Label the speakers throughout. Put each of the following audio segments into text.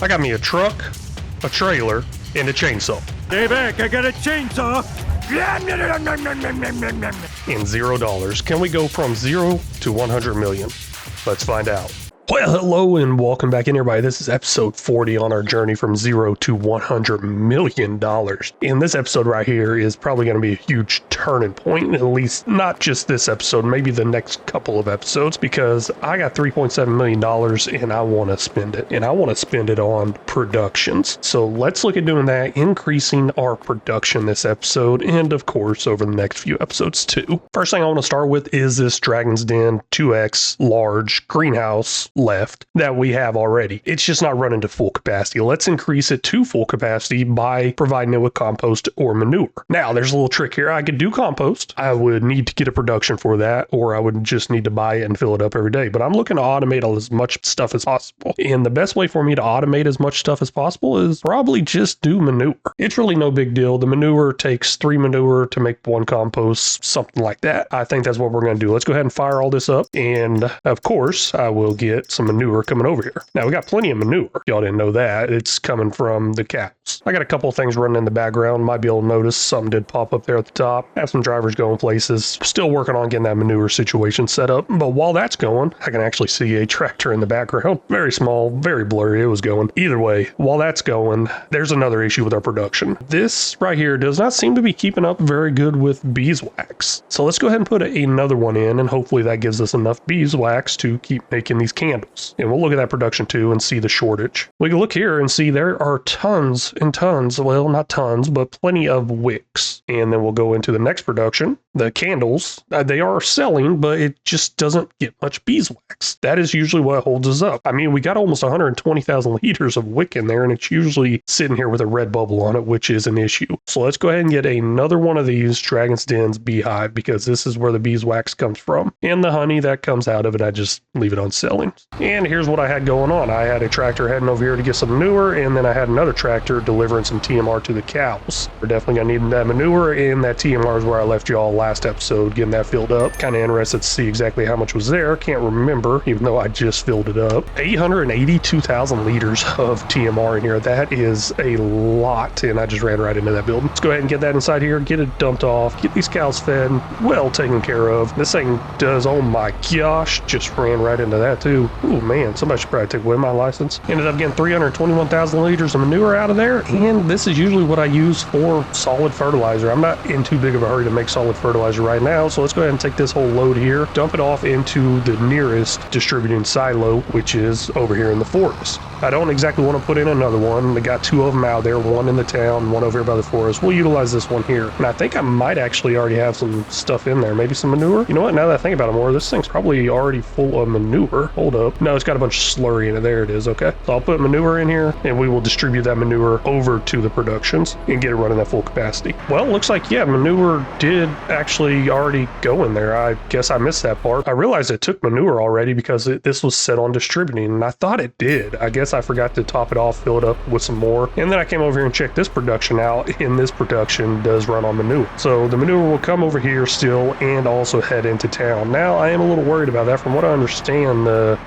Speaker 1: I got me a truck, a trailer, and a chainsaw.
Speaker 2: Stay back, I got a chainsaw.
Speaker 1: And $0. Can we go from 0 to 100 million? Let's find out. Well, hello and welcome back in, everybody. This is episode 40 on our journey from 0 to $100 million. And this episode right here is probably going to be a huge turning point, at least not just this episode, maybe the next couple of episodes, because I got $3.7 million and I want to spend it. And I want to spend it on productions. So let's look at doing that, increasing our production this episode, and of course over the next few episodes too. First thing I want to start with is this Dragon's Den 2X large greenhouse left that we have already. It's just not running to full capacity. Let's increase it to full capacity by providing it with compost or manure. Now, there's a little trick here. I could do compost. I would need to get a production for that, or I would just need to buy it and fill it up every day. But I'm looking to automate as much stuff as possible. And the best way for me to automate as much stuff as possible is probably just do manure. It's really no big deal. The manure takes 3 manure to make 1 compost, something like that. I think that's what we're going to do. Let's go ahead and fire all this up. And of course, I will get some manure coming over here. Now, we got plenty of manure. Y'all didn't know that. It's coming from the cows. I got a couple of things running in the background. Might be able to notice something did pop up there at the top. Have some drivers going places. Still working on getting that manure situation set up. But while that's going, I can actually see a tractor in the background. Very small, very blurry. It was going. Either way, while that's going, there's another issue with our production. This right here does not seem to be keeping up very good with beeswax. So let's go ahead and put another one in, and hopefully that gives us enough beeswax to keep making these candles. And we'll look at that production too and see the shortage. We can look here and see there are tons and tons, well, not tons, but plenty of wicks. And then we'll go into the next production. The candles, they are selling, but it just doesn't get much beeswax. That is usually what holds us up. I mean, we got almost 120,000 liters of wick in there, and it's usually sitting here with a red bubble on it, which is an issue. So let's go ahead and get another one of these Dragon's Den's beehive, because this is where the beeswax comes from. And the honey that comes out of it, I just leave it on selling. And here's what I had going on. I had a tractor heading over here to get some manure, and then I had another tractor delivering some TMR to the cows. We're definitely going to need that manure, and that TMR is where I left y'all last episode, getting that filled up. Kind of interested to see exactly how much was there. Can't remember, even though I just filled it up. 882,000 liters of TMR in here. That is a lot, and I just ran right into that building. Let's go ahead and get that inside here, get it dumped off, get these cows fed, well taken care of. This thing does, oh my gosh, just ran right into that too. Oh man, somebody should probably take away my license. Ended up getting 321,000 liters of manure out of there, and this is usually what I use for solid fertilizer. I'm not in too big of a hurry to make solid fertilizer right now, so let's go ahead and take this whole load here, dump it off into the nearest distributing silo, which is over here in the forest. I don't exactly want to put in another one. I got 2 of them out there, one in the town, one over here by the forest. We'll utilize this one here, and I think I might actually already have some stuff in there, maybe some manure. You know what, now that I think about it more, this thing's probably already full of manure. Hold up. No, it's got a bunch of slurry in it. There it is. Okay, so I'll put manure in here, and we will distribute that manure over to the productions and get it running at full capacity. Well, looks like, yeah, manure did actually already go in there. I guess I missed that part. I realized it took manure already because this was set on distributing, and I thought it did. I guess I forgot to top it off, fill it up with some more, and then I came over here and checked this production out, and this production does run on manure. So the manure will come over here still and also head into town. Now, I am a little worried about that. From what I understand, the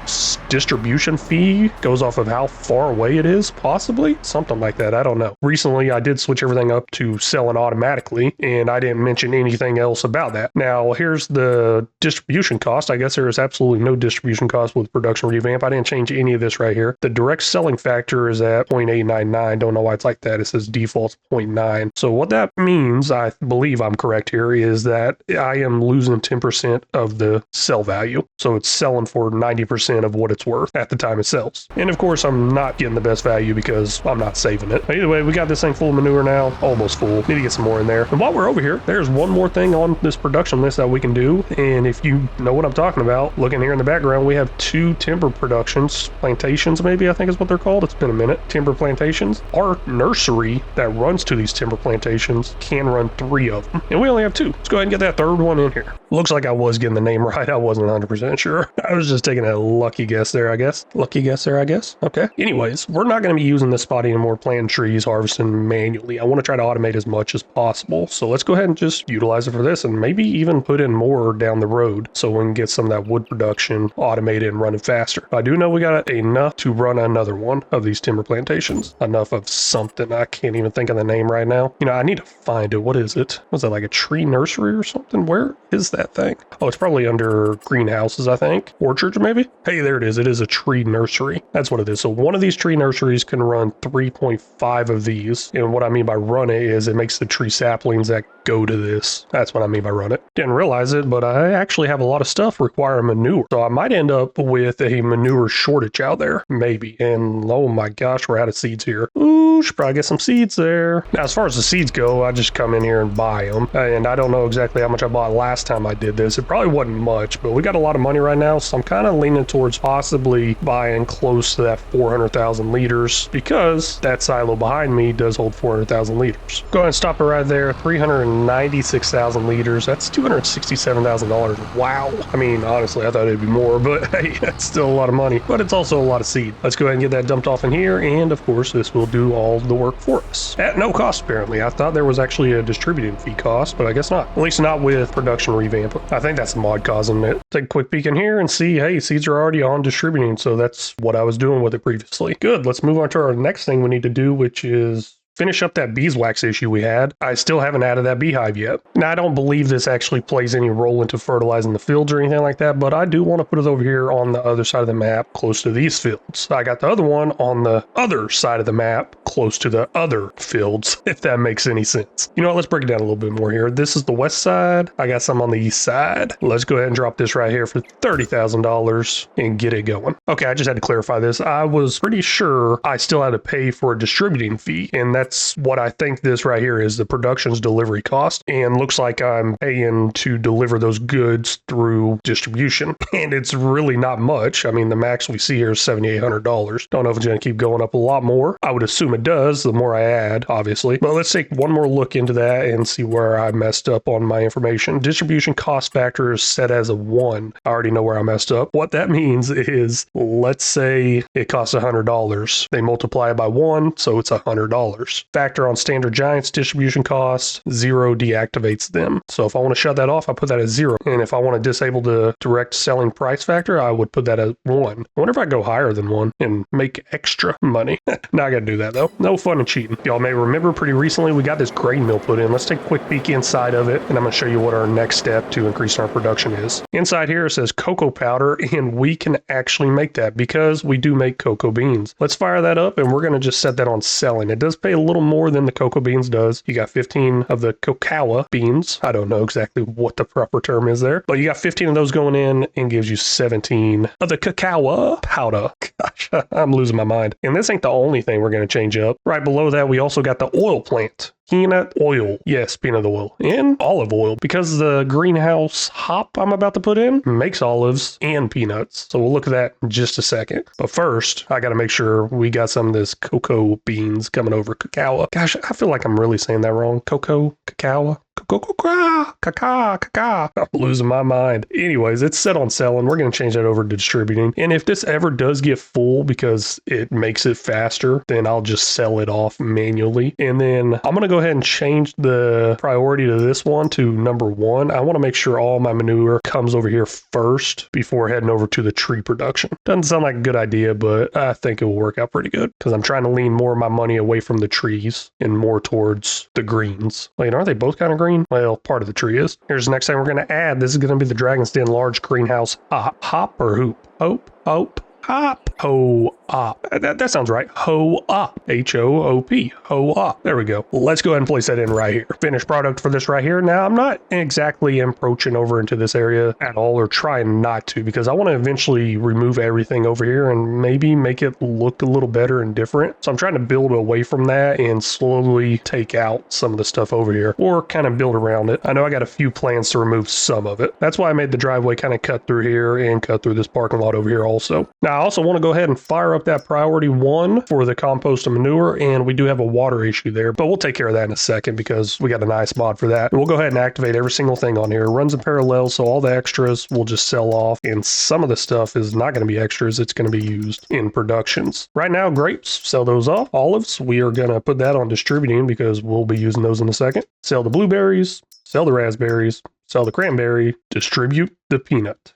Speaker 1: distribution fee goes off of how far away it is, possibly? Something like that, I don't know. Recently, I did switch everything up to selling automatically, and I didn't mention anything else about that. Now, here's the distribution cost. I guess there is absolutely no distribution cost with production revamp. I didn't change any of this right here. The direct selling factor is at 0.899. Don't know why it's like that. It says default 0.9. So what that means, I believe I'm correct here, is that I am losing 10% of the sell value. So it's selling for 90% of what it's worth at the time it sells. And of course, I'm not getting the best value because I'm not saving it. But either way, we got this thing full of manure now, almost full. Need to get some more in there. And while we're over here, there's one more thing on this production list that we can do. And if you know what I'm talking about, looking here in the background, we have 2 timber productions, plantations maybe, I think is what they're called. It's been a minute. Timber plantations. Our nursery that runs to these timber plantations can run 3 of them. And we only have 2. Let's go ahead and get that third one in here. Looks like I was getting the name right. I wasn't 100% sure. I was just taking a lucky guess there, I guess. Lucky guess there, I guess. Okay. Anyways, we're not going to be using this spot anymore, planting trees, harvesting manually. I want to try to automate as much as possible. So let's go ahead and just utilize it for this and maybe even put in more down the road so we can get some of that wood production automated and running faster. I do know we got enough to run another one of these timber plantations. Enough of something. I can't even think of the name right now. You know, I need to find it. What is it? Was that like a tree nursery or something? Where is that thing? Oh, it's probably under greenhouses, I think. Orchards, maybe? Hey, there it is. It is a tree nursery. That's what it is. So one of these tree nurseries can run 3.5 of these. And what I mean by run it is it makes the tree saplings that go to this. That's what I mean by run it. Didn't realize it, but I actually have a lot of stuff requiring manure. So I might end up with a manure shortage out there. Maybe. And oh my gosh, we're out of seeds here. Ooh, should probably get some seeds there. Now, as far as the seeds go, I just come in here and buy them. And I don't know exactly how much I bought last time I did this. It probably wasn't much, but we got a lot of money right now. So I'm kind of leaning towards possibly buying close to that 400,000 liters because that silo behind me does hold 400,000 liters. Go ahead and stop it right there. 396,000 liters. That's $267,000. Wow. I mean, honestly, I thought it'd be more, but hey, that's still a lot of money. But it's also a lot of seed. Let's go ahead and get that dumped off in here. And of course, this will do all the work for us at no cost, apparently. I thought there was actually a distributing fee cost, but I guess not. At least not with production revamp. I think that's the mod causing it. Take a quick peek in here and see, hey, seeds are already on distributing. So that's what I was doing with it previously. Good. Let's move on to our next thing we need to do, which is finish up that beeswax issue we had. I still haven't added that beehive yet. Now, I don't believe this actually plays any role into fertilizing the fields or anything like that, but I do want to put it over here on the other side of the map, close to these fields. I got the other one on the other side of the map, close to the other fields, if that makes any sense. You know what, let's break it down a little bit more here. This is the west side. I got some on the east side. Let's go ahead and drop this right here for $30,000 and get it going. Okay, I just had to clarify this. I was pretty sure I still had to pay for a distributing fee, and that's what I think this right here is, the production's delivery cost, and looks like I'm paying to deliver those goods through distribution, and it's really not much. I mean, the max we see here is $7,800. Don't know if it's going to keep going up a lot more. I would assume it does the more I add, obviously, but let's take one more look into that and see where I messed up on my information. Distribution cost factor is set as a 1. I already know where I messed up. What that means is, let's say it costs $100. They multiply it by 1, so it's $100. Factor on standard giants distribution cost, 0 deactivates them. So if I want to shut that off, I put that at 0. And if I want to disable the direct selling price factor, I would put that at 1. I wonder if I go higher than 1 and make extra money. Now I got to do that though. No fun in cheating. Y'all may remember pretty recently we got this grain mill put in. Let's take a quick peek inside of it, and I'm going to show you what our next step to increase our production is. Inside here it says cocoa powder, and we can actually make that because we do make cocoa beans. Let's fire that up, and we're going to just set that on selling. It does pay a little more than the cocoa beans does. You got 15 of the cocoa beans. I don't know exactly what the proper term is there, but you got 15 of those going in and gives you 17 of the cacao powder. Gosh, I'm losing my mind. And this ain't the only thing we're going to change up. Right below that, we also got the oil plant. Peanut oil. Yes, peanut oil. And olive oil, because the greenhouse hop I'm about to put in makes olives and peanuts. So we'll look at that in just a second. But first, I got to make sure we got some of this cocoa beans coming over. Cacao. Gosh, I feel like I'm really saying that wrong. Cocoa, cacao. Cacao. I'm losing my mind. Anyways, it's set on selling. We're going to change that over to distributing. And if this ever does get full because it makes it faster, then I'll just sell it off manually. And then I'm going to go ahead and change the priority to this one to number 1. I want to make sure all my manure comes over here first before heading over to the tree production. Doesn't sound like a good idea, but I think it will work out pretty good because I'm trying to lean more of my money away from the trees and more towards the greens. Wait, aren't they both kind of green? Well, part of the tree is. Here's the next thing we're going to add. This is going to be the Dragon's Den large greenhouse hop or hoop. Hope. Hop. Ho-op. That sounds right. Ho-op. H-O-O-P. Ho-op. There we go. Let's go ahead and place that in right here. Finished product for this right here. Now, I'm not exactly encroaching over into this area at all, or trying not to, because I want to eventually remove everything over here and maybe make it look a little better and different. So I'm trying to build away from that and slowly take out some of the stuff over here, or kind of build around it. I know I got a few plans to remove some of it. That's why I made the driveway kind of cut through here and cut through this parking lot over here also. Now, also want to go ahead and fire up that priority 1 for the compost and manure, and we do have a water issue there, but we'll take care of that in a second because we got a nice mod for that. And we'll go ahead and activate every single thing on here. It runs in parallel, so all the extras will just sell off, and some of the stuff is not going to be extras. It's going to be used in productions. Right now, grapes, sell those off. Olives, we are going to put that on distributing because we'll be using those in a second. Sell the blueberries, sell the raspberries, sell the cranberry, distribute the peanut.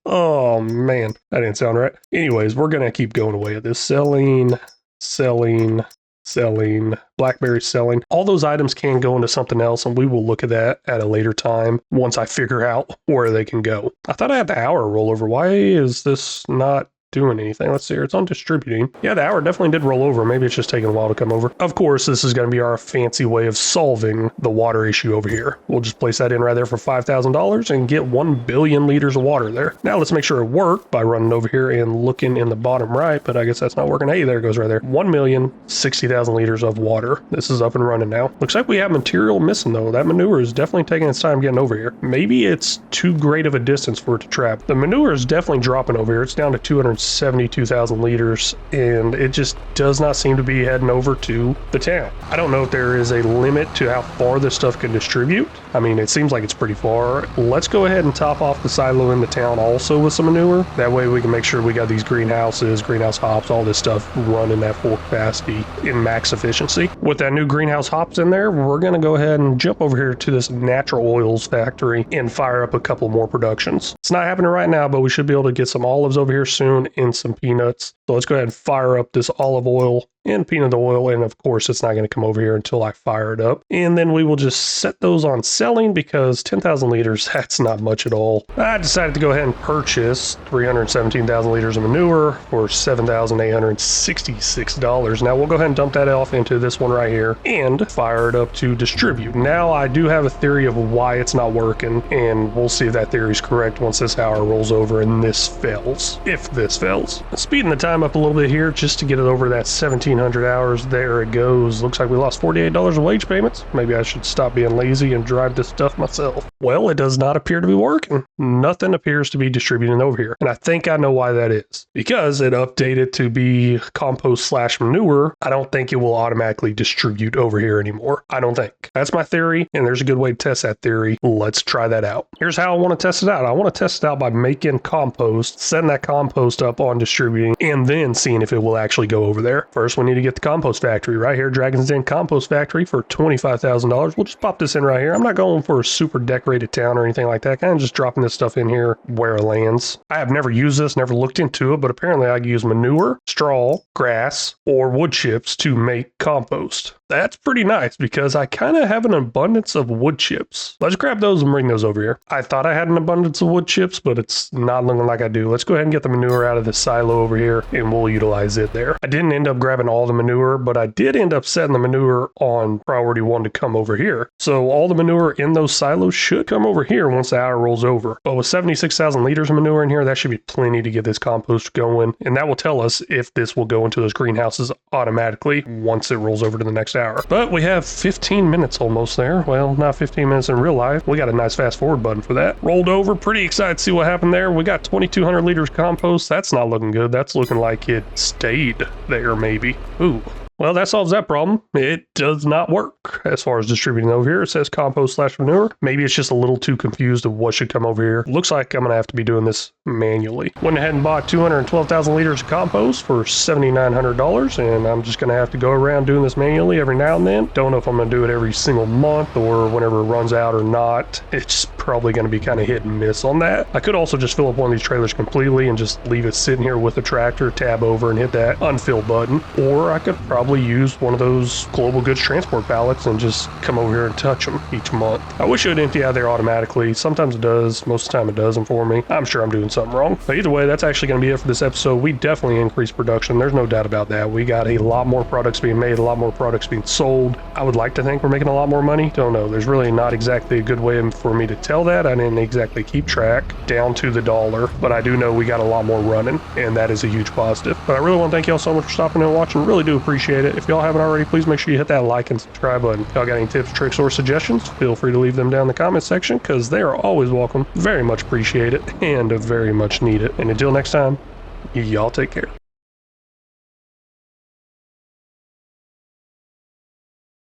Speaker 1: Oh man, that didn't sound right. Anyways, we're going to keep going away at this. Selling, blackberry selling. All those items can go into something else, and we will look at that at a later time once I figure out where they can go. I thought I had the hour rollover. Why is this not doing anything? Let's see here. It's on distributing. Yeah, the hour definitely did roll over. Maybe it's just taking a while to come over. Of course, this is going to be our fancy way of solving the water issue over here. We'll just place that in right there for $5,000 and get 1 billion liters of water there. Now let's make sure it worked by running over here and looking in the bottom right, but I guess that's not working. Hey, there it goes right there. 1,060,000 liters of water. This is up and running now. Looks like we have material missing though. That manure is definitely taking its time getting over here. Maybe it's too great of a distance for it to trap. The manure is definitely dropping over here. It's down to 272,000 liters, and it just does not seem to be heading over to the town. I don't know if there is a limit to how far this stuff can distribute. I mean, it seems like it's pretty far. Let's go ahead and top off the silo in the town also with some manure. That way we can make sure we got these greenhouses, greenhouse hops, all this stuff running at full capacity in max efficiency. With that new greenhouse hops in there, we're going to go ahead and jump over here to this natural oils factory and fire up a couple more productions. It's not happening right now, but we should be able to get some olives over here soon and some peanuts. So let's go ahead and fire up this olive oil and peanut oil, and of course it's not going to come over here until I fire it up. And then we will just set those on selling because 10,000 liters, that's not much at all. I decided to go ahead and purchase 317,000 liters of manure for $7,866. Now we'll go ahead and dump that off into this one right here and fire it up to distribute. Now I do have a theory of why it's not working, and we'll see if that theory is correct once this hour rolls over and this fails, if this fails. Speeding the time up a little bit here just to get it over that 1700 hours. There it goes. Looks like we lost $48 of wage payments. Maybe I should stop being lazy and drive this stuff myself. Well, it does not appear to be working. Nothing appears to be distributing over here. And I think I know why that is. Because it updated to be compost/manure, I don't think it will automatically distribute over here anymore. I don't think. That's my theory, and there's a good way to test that theory. Let's try that out. Here's how I want to test it out. I want to test it out by making compost, setting that compost up on distributing, and then seeing if it will actually go over there. First, we need to get the compost factory right here. Dragon's Den Compost Factory for $25,000. We'll just pop this in right here. I'm not going for a super decorated town or anything like that. Kind of just dropping this stuff in here where it lands. I have never used this, never looked into it, but apparently I can use manure, straw, grass, or wood chips to make compost. That's pretty nice because I kind of have an abundance of wood chips. Let's grab those and bring those over here. I thought I had an abundance of wood chips, but it's not looking like I do. Let's go ahead and get the manure out of the silo over here and we'll utilize it there. I didn't end up grabbing all the manure, but I did end up setting the manure on priority 1 to come over here. So all the manure in those silos should come over here once the hour rolls over. But with 76,000 liters of manure in here, that should be plenty to get this compost going. And that will tell us if this will go into those greenhouses automatically once it rolls over to the next hour. But we have 15 minutes almost there. Well, not 15 minutes in real life. We got a nice fast forward button for that. Rolled over. Pretty excited to see what happened there. We got 2,200 liters compost. That's not looking good. That's looking like it stayed there maybe. Ooh. Well, that solves that problem. It does not work as far as distributing over here. It says compost/manure. Maybe it's just a little too confused of what should come over here. Looks like I'm going to have to be doing this manually. Went ahead and bought 212,000 liters of compost for $7,900, and I'm just going to have to go around doing this manually every now and then. Don't know if I'm going to do it every single month or whenever it runs out or not. It's probably going to be kind of hit and miss on that. I could also just fill up one of these trailers completely and just leave it sitting here with the tractor, tab over and hit that unfill button. Or I could probably use one of those global goods transport pallets and just come over here and touch them each month. I wish it would empty out there automatically. Sometimes it does. Most of the time it doesn't for me. I'm sure I'm doing something wrong. But either way, that's actually going to be it for this episode. We definitely increased production. There's no doubt about that. We got a lot more products being made, a lot more products being sold. I would like to think we're making a lot more money. Don't know. There's really not exactly a good way for me to tell that. I didn't exactly keep track down to the dollar, but I do know we got a lot more running, and that is a huge positive. But I really want to thank y'all so much for stopping and watching. Really do appreciate it. If y'all haven't already, please make sure you hit that like and subscribe button. If y'all got any tips, tricks, or suggestions, feel free to leave them down in the comment section because they are always welcome. Very much appreciate it and very much need it. And until next time, Y'all take care.